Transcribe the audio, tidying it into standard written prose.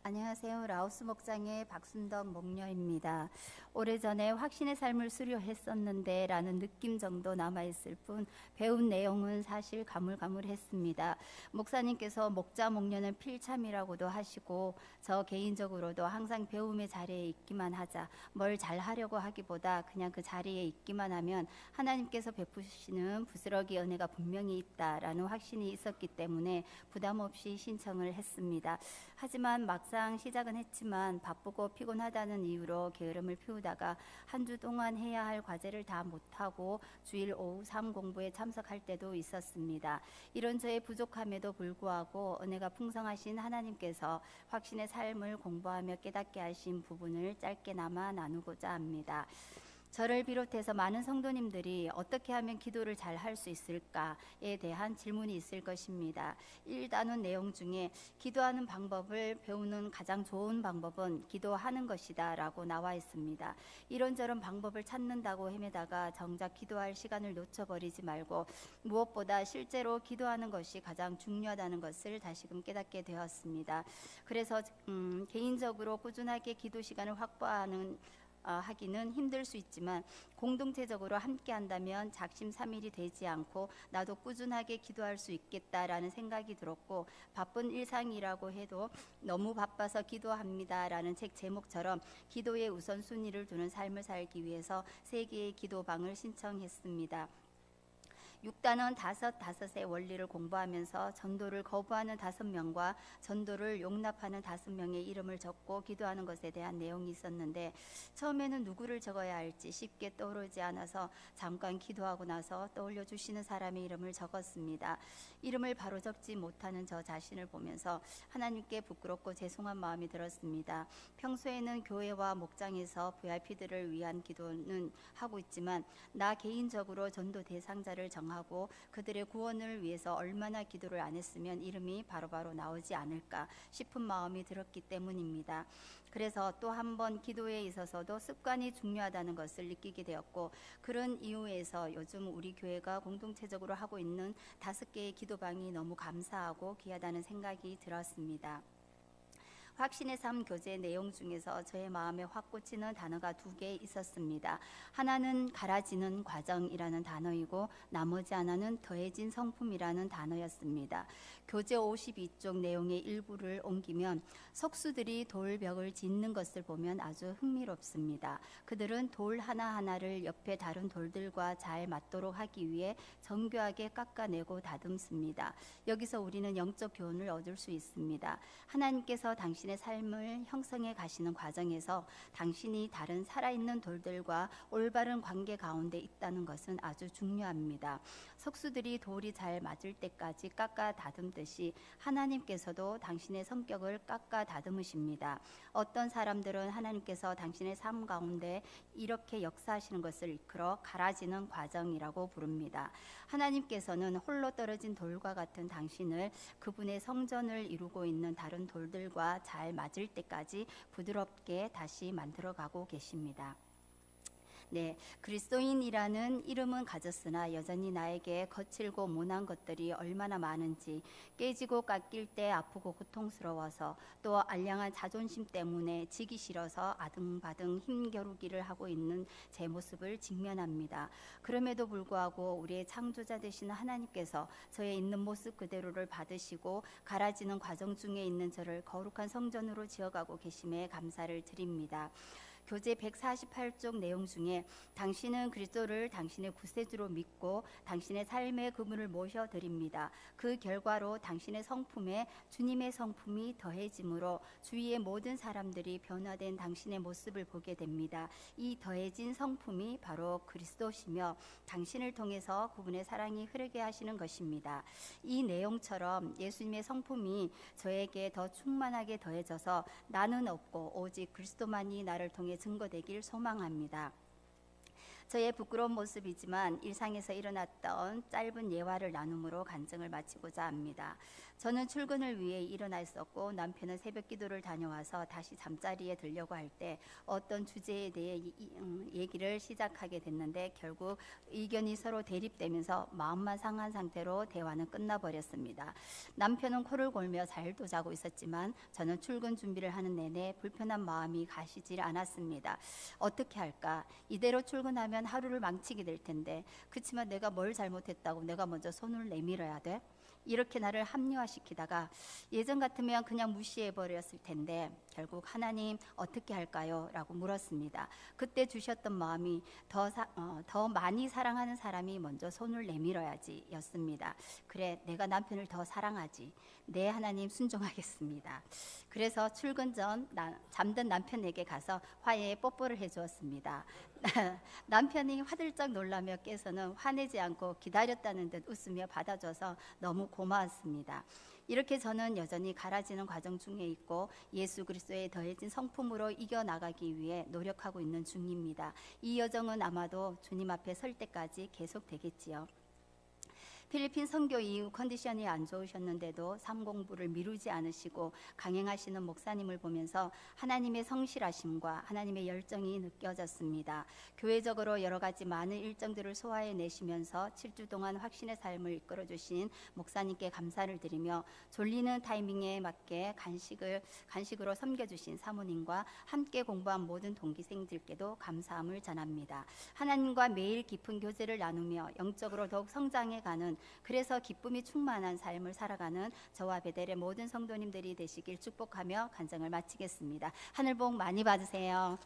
안녕하세요. 라오스 목장의 박순덕 목녀입니다. 오래전에 확신의 삶을 수료했었는데 라는 느낌 정도 남아있을 뿐 배운 내용은 사실 가물가물했습니다. 목사님께서 목자 목녀는 필참이라고도 하시고 저 개인적으로도 항상 배움의 자리에 있기만 하자, 뭘 잘하려고 하기보다 그냥 그 자리에 있기만 하면 하나님께서 베푸시는 부스러기 은혜가 분명히 있다라는 확신이 있었기 때문에 부담 없이 신청을 했습니다. 하지만 막상 시작은 했지만 바쁘고 피곤하다는 이유로 게으름을 피우다가 한 주 동안 해야 할 과제를 다 못하고 주일 오후 삶 공부에 참석할 때도 있었습니다. 이런 저의 부족함에도 불구하고 은혜가 풍성하신 하나님께서 확신의 삶을 공부하며 깨닫게 하신 부분을 짧게나마 나누고자 합니다. 저를 비롯해서 많은 성도님들이 어떻게 하면 기도를 잘 할 수 있을까에 대한 질문이 있을 것입니다. 1단원 내용 중에 기도하는 방법을 배우는 가장 좋은 방법은 기도하는 것이다 라고 나와 있습니다. 이런저런 방법을 찾는다고 헤매다가 정작 기도할 시간을 놓쳐버리지 말고 무엇보다 실제로 기도하는 것이 가장 중요하다는 것을 다시금 깨닫게 되었습니다. 그래서 개인적으로 꾸준하게 기도 시간을 하기는 힘들 수 있지만 공동체적으로 함께 한다면 작심삼일이 되지 않고 나도 꾸준하게 기도할 수 있겠다라는 생각이 들었고, 바쁜 일상이라고 해도 너무 바빠서 기도합니다라는 책 제목처럼 기도의 우선순위를 두는 삶을 살기 위해서 3개의 기도방을 신청했습니다. 6단원 다섯의 원리를 공부하면서 전도를 거부하는 5명과 전도를 용납하는 5명의 이름을 적고 기도하는 것에 대한 내용이 있었는데, 처음에는 누구를 적어야 할지 쉽게 떠오르지 않아서 잠깐 기도하고 나서 떠올려 주시는 사람의 이름을 적었습니다. 이름을 바로 적지 못하는 저 자신을 보면서 하나님께 부끄럽고 죄송한 마음이 들었습니다. 평소에는 교회와 목장에서 VIP들을 위한 기도는 하고 있지만 나 개인적으로 전도 대상자를 정하고 그들의 구원을 위해서 얼마나 기도를 안 했으면 이름이 바로바로 나오지 않을까 싶은 마음이 들었기 때문입니다. 그래서 또 한 번 기도에 있어서도 습관이 중요하다는 것을 느끼게 되었고, 그런 이유에서 요즘 우리 교회가 공동체적으로 하고 있는 5개의 기도방이 너무 감사하고 귀하다는 생각이 들었습니다. 확신의 삶 교재 내용 중에서 저의 마음에 확 꽂히는 단어가 2개 있었습니다. 하나는 갈아지는 과정이라는 단어이고 나머지 하나는 더해진 성품이라는 단어였습니다. 교재 52쪽 내용의 일부를 옮기면 석수들이 돌벽을 짓는 것을 보면 아주 흥미롭습니다. 그들은 돌 하나하나를 옆에 다른 돌들과 잘 맞도록 하기 위해 정교하게 깎아내고 다듬습니다. 여기서 우리는 영적 교훈을 얻을 수 있습니다. 하나님께서 당신의 삶을 형성해 가시는 과정에서 당신이 다른 살아있는 돌들과 올바른 관계 가운데 있다는 것은 아주 중요합니다. 석수들이 돌이 잘 맞을 때까지 깎아 다듬듯이 하나님께서도 당신의 성격을 깎아 다듬으십니다. 어떤 사람들은 하나님께서 당신의 삶 가운데 이렇게 역사하시는 것을 이끌어 갈아지는 과정이라고 부릅니다. 하나님께서는 홀로 떨어진 돌과 같은 당신을 그분의 성전을 이루고 있는 다른 돌들과 잘 맞을 때까지 부드럽게 다시 만들어가고 계십니다. 네, 그리스도인이라는 이름은 가졌으나 여전히 나에게 거칠고 모난 것들이 얼마나 많은지, 깨지고 깎일 때 아프고 고통스러워서 또 알량한 자존심 때문에 지기 싫어서 아등바등 힘겨루기를 하고 있는 제 모습을 직면합니다. 그럼에도 불구하고 우리의 창조자 되시는 하나님께서 저의 있는 모습 그대로를 받으시고 갈아지는 과정 중에 있는 저를 거룩한 성전으로 지어가고 계심에 감사를 드립니다. 교재 148쪽 내용 중에 당신은 그리스도를 당신의 구세주로 믿고 당신의 삶의 그분을 모셔드립니다. 그 결과로 당신의 성품에 주님의 성품이 더해짐으로 주위의 모든 사람들이 변화된 당신의 모습을 보게 됩니다. 이 더해진 성품이 바로 그리스도시며 당신을 통해서 그분의 사랑이 흐르게 하시는 것입니다. 이 내용처럼 예수님의 성품이 저에게 더 충만하게 더해져서 나는 없고 오직 그리스도만이 나를 통해 증거되길 소망합니다. 저의 부끄러운 모습이지만 일상에서 일어났던 짧은 예화를 나눔으로 간증을 마치고자 합니다. 저는 출근을 위해 일어나 있었고 남편은 새벽 기도를 다녀와서 다시 잠자리에 들려고 할 때 어떤 주제에 대해 얘기를 시작하게 됐는데 결국 의견이 서로 대립되면서 마음만 상한 상태로 대화는 끝나버렸습니다. 남편은 코를 골며 잘도 자고 있었지만 저는 출근 준비를 하는 내내 불편한 마음이 가시질 않았습니다. 어떻게 할까? 이대로 출근하면 하루를 망치게 될 텐데 그치만 내가 뭘 잘못했다고 내가 먼저 손을 내밀어야 돼? 이렇게 나를 합리화시키다가 예전 같으면 그냥 무시해버렸을 텐데 결국 하나님 어떻게 할까요? 라고 물었습니다. 그때 주셨던 마음이 더 많이 사랑하는 사람이 먼저 손을 내밀어야지 였습니다. 그래, 내가 남편을 더 사랑하지. 네, 하나님 순종하겠습니다. 그래서 출근 전 잠든 남편에게 가서 화해의 뽀뽀를 해주었습니다. 남편이 화들짝 놀라며 깨서는 화내지 않고 기다렸다는 듯 웃으며 받아줘서 너무 고마웠습니다. 이렇게 저는 여전히 갈아지는 과정 중에 있고 예수 그리스도에 더해진 성품으로 이겨나가기 위해 노력하고 있는 중입니다. 이 여정은 아마도 주님 앞에 설 때까지 계속되겠지요. 필리핀 선교 이후 컨디션이 안 좋으셨는데도 삶 공부를 미루지 않으시고 강행하시는 목사님을 보면서 하나님의 성실하심과 하나님의 열정이 느껴졌습니다. 교회적으로 여러 가지 많은 일정들을 소화해 내시면서 7주 동안 확신의 삶을 이끌어 주신 목사님께 감사를 드리며 졸리는 타이밍에 맞게 간식으로 섬겨주신 사모님과 함께 공부한 모든 동기생들께도 감사함을 전합니다. 하나님과 매일 깊은 교제를 나누며 영적으로 더욱 성장해가는 그래서 기쁨이 충만한 삶을 살아가는 저와 베델의 모든 성도님들이 되시길 축복하며 간증을 마치겠습니다. 하늘 복 많이 받으세요.